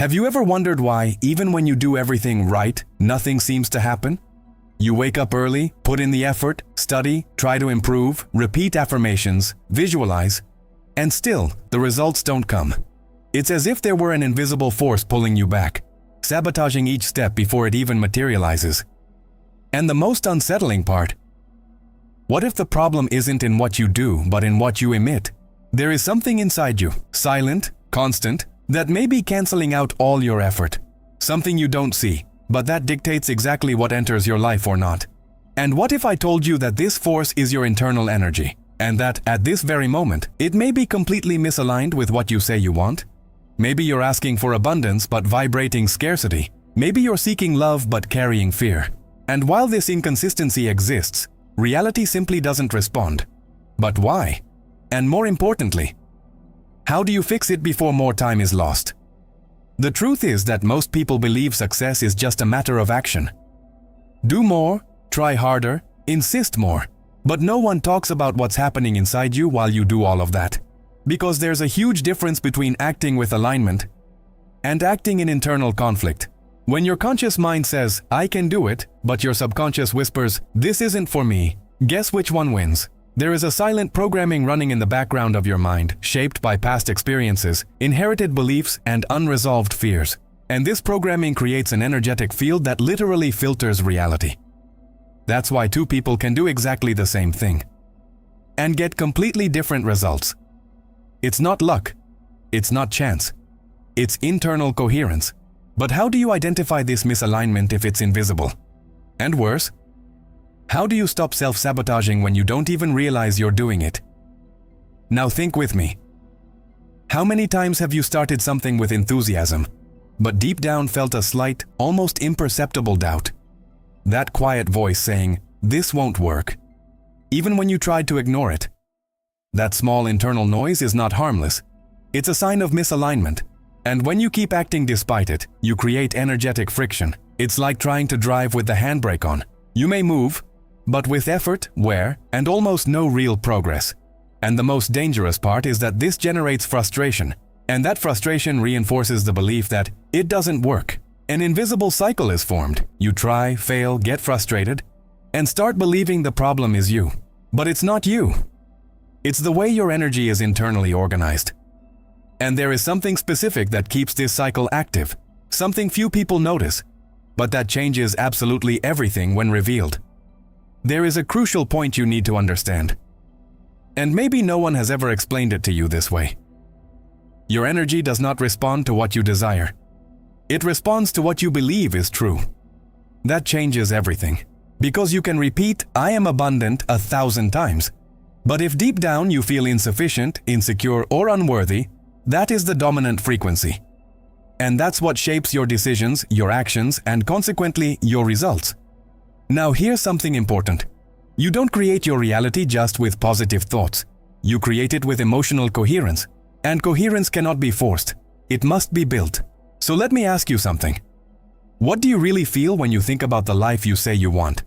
Have you ever wondered why, even when you do everything right, nothing seems to happen? You wake up early, put in the effort, study, try to improve, repeat affirmations, visualize, and still, the results don't come. It's as if there were an invisible force pulling you back, sabotaging each step before it even materializes. And the most unsettling part, what if the problem isn't in what you do, but in what you emit? There is something inside you, silent, constant, that may be canceling out all your effort. Something you don't see, but that dictates exactly what enters your life or not. And what if I told you that this force is your internal energy, and that at this very moment, it may be completely misaligned with what you say you want? Maybe you're asking for abundance but vibrating scarcity. Maybe you're seeking love but carrying fear. And while this inconsistency exists, reality simply doesn't respond. But why? And more importantly, how do you fix it before more time is lost? The truth is that most people believe success is just a matter of action. Do more, try harder, insist more. But no one talks about what's happening inside you while you do all of that. Because there's a huge difference between acting with alignment and acting in internal conflict. When your conscious mind says, I can do it, but your subconscious whispers, this isn't for me, guess which one wins? There is a silent programming running in the background of your mind, shaped by past experiences, inherited beliefs, and unresolved fears. And this programming creates an energetic field that literally filters reality. That's why two people can do exactly the same thing and get completely different results. It's not luck. It's not chance. It's internal coherence. But how do you identify this misalignment if it's invisible? And worse, how do you stop self-sabotaging when you don't even realize you're doing it? Now think with me. How many times have you started something with enthusiasm, but deep down felt a slight, almost imperceptible doubt? That quiet voice saying, this won't work, even when you tried to ignore it. That small internal noise is not harmless. It's a sign of misalignment. And when you keep acting despite it, you create energetic friction. It's like trying to drive with the handbrake on. You may move, but with effort, wear, and almost no real progress. And the most dangerous part is that this generates frustration. And that frustration reinforces the belief that it doesn't work. An invisible cycle is formed. You try, fail, get frustrated, and start believing the problem is you. But it's not you. It's the way your energy is internally organized. And there is something specific that keeps this cycle active, something few people notice, but that changes absolutely everything when revealed. There is a crucial point you need to understand. And maybe no one has ever explained it to you this way. Your energy does not respond to what you desire. It responds to what you believe is true. That changes everything. Because you can repeat, I am abundant 1,000 times. But if deep down you feel insufficient, insecure, or unworthy, that is the dominant frequency. And that's what shapes your decisions, your actions, and consequently, your results. Now here's something important. You don't create your reality just with positive thoughts. You create it with emotional coherence. And coherence cannot be forced. It must be built. So let me ask you something. What do you really feel when you think about the life you say you want?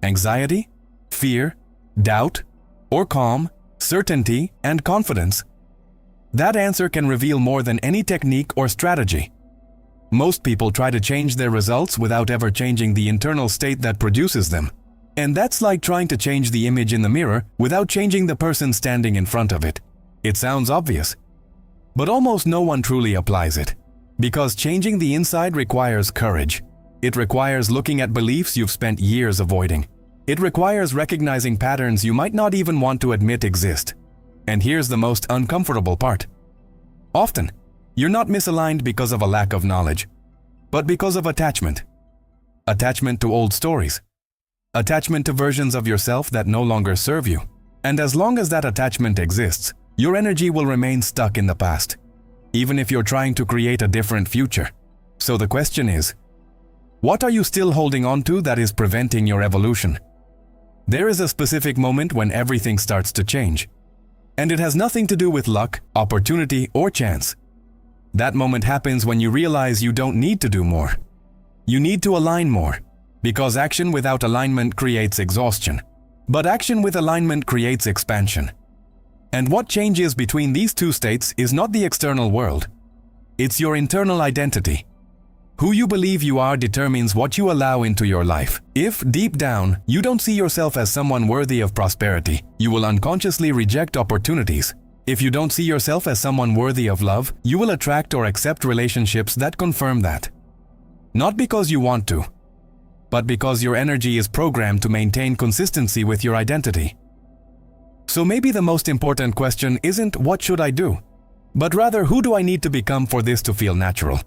Anxiety, fear, doubt, or calm, certainty, and confidence? That answer can reveal more than any technique or strategy. Most people try to change their results without ever changing the internal state that produces them. And that's like trying to change the image in the mirror without changing the person standing in front of it. It sounds obvious, but almost no one truly applies it. Because changing the inside requires courage. It requires looking at beliefs you've spent years avoiding. It requires recognizing patterns you might not even want to admit exist. And here's the most uncomfortable part. Often, you're not misaligned because of a lack of knowledge, but because of attachment. Attachment to old stories. Attachment to versions of yourself that no longer serve you. And as long as that attachment exists, your energy will remain stuck in the past, even if you're trying to create a different future. So the question is, what are you still holding on to that is preventing your evolution? There is a specific moment when everything starts to change. And it has nothing to do with luck, opportunity, or chance. That moment happens when you realize you don't need to do more. You need to align more, because action without alignment creates exhaustion. But action with alignment creates expansion. And what changes between these two states is not the external world. It's your internal identity. Who you believe you are determines what you allow into your life. If, deep down, you don't see yourself as someone worthy of prosperity, you will unconsciously reject opportunities. If you don't see yourself as someone worthy of love, you will attract or accept relationships that confirm that. Not because you want to, but because your energy is programmed to maintain consistency with your identity. So maybe the most important question isn't what should I do, but rather who do I need to become for this to feel natural?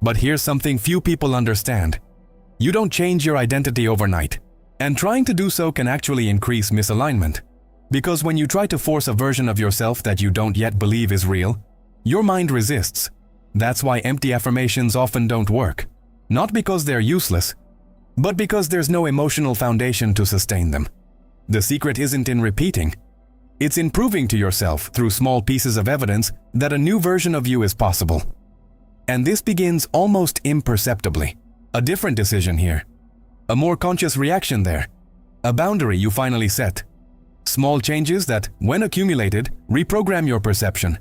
But here's something few people understand. You don't change your identity overnight, and trying to do so can actually increase misalignment. Because when you try to force a version of yourself that you don't yet believe is real, your mind resists. That's why empty affirmations often don't work. Not because they're useless, but because there's no emotional foundation to sustain them. The secret isn't in repeating. It's in proving to yourself through small pieces of evidence that a new version of you is possible. And this begins almost imperceptibly. A different decision here. A more conscious reaction there. A boundary you finally set. Small changes that, when accumulated, reprogram your perception,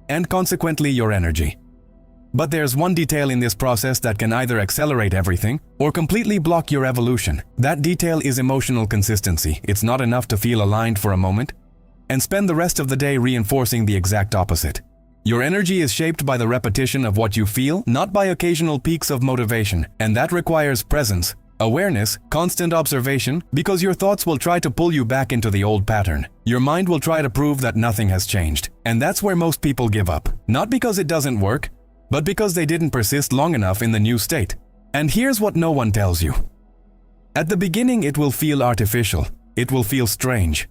and consequently your energy. But there's one detail in this process that can either accelerate everything or completely block your evolution. That detail is emotional consistency. It's not enough to feel aligned for a moment and spend the rest of the day reinforcing the exact opposite. Your energy is shaped by the repetition of what you feel, not by occasional peaks of motivation, and that requires presence, awareness, constant observation, because your thoughts will try to pull you back into the old pattern. Your mind will try to prove that nothing has changed, and that's where most people give up. Not because it doesn't work, but because they didn't persist long enough in the new state. And here's what no one tells you. At the beginning, it will feel artificial. It will feel strange.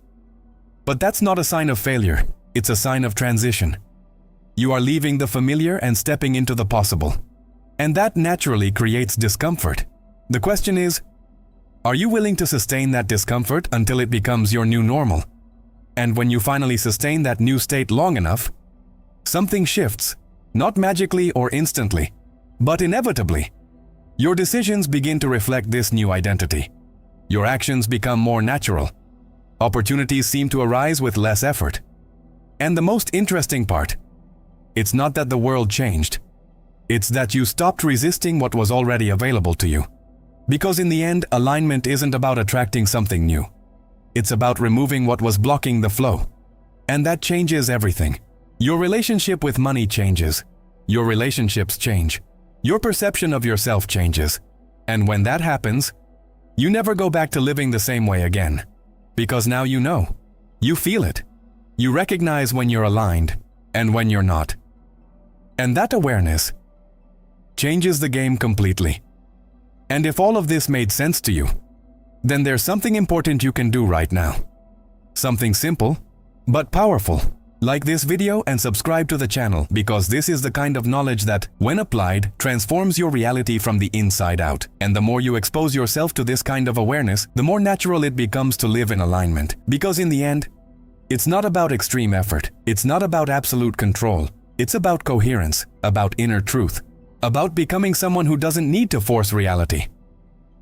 But that's not a sign of failure. It's a sign of transition. You are leaving the familiar and stepping into the possible. And that naturally creates discomfort. The question is, are you willing to sustain that discomfort until it becomes your new normal? And when you finally sustain that new state long enough, something shifts, not magically or instantly, but inevitably. Your decisions begin to reflect this new identity. Your actions become more natural. Opportunities seem to arise with less effort. And the most interesting part, it's not that the world changed. It's that you stopped resisting what was already available to you. Because in the end, alignment isn't about attracting something new. It's about removing what was blocking the flow. And that changes everything. Your relationship with money changes. Your relationships change. Your perception of yourself changes. And when that happens, you never go back to living the same way again. Because now you know. You feel it. You recognize when you're aligned and when you're not. And that awareness changes the game completely. And if all of this made sense to you, then there's something important you can do right now. Something simple, but powerful. Like this video and subscribe to the channel, because this is the kind of knowledge that, when applied, transforms your reality from the inside out. And the more you expose yourself to this kind of awareness, the more natural it becomes to live in alignment. Because in the end, it's not about extreme effort. It's not about absolute control. It's about coherence, about inner truth, about becoming someone who doesn't need to force reality,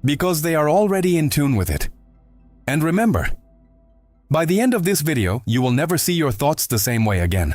because they are already in tune with it. And remember, by the end of this video, you will never see your thoughts the same way again.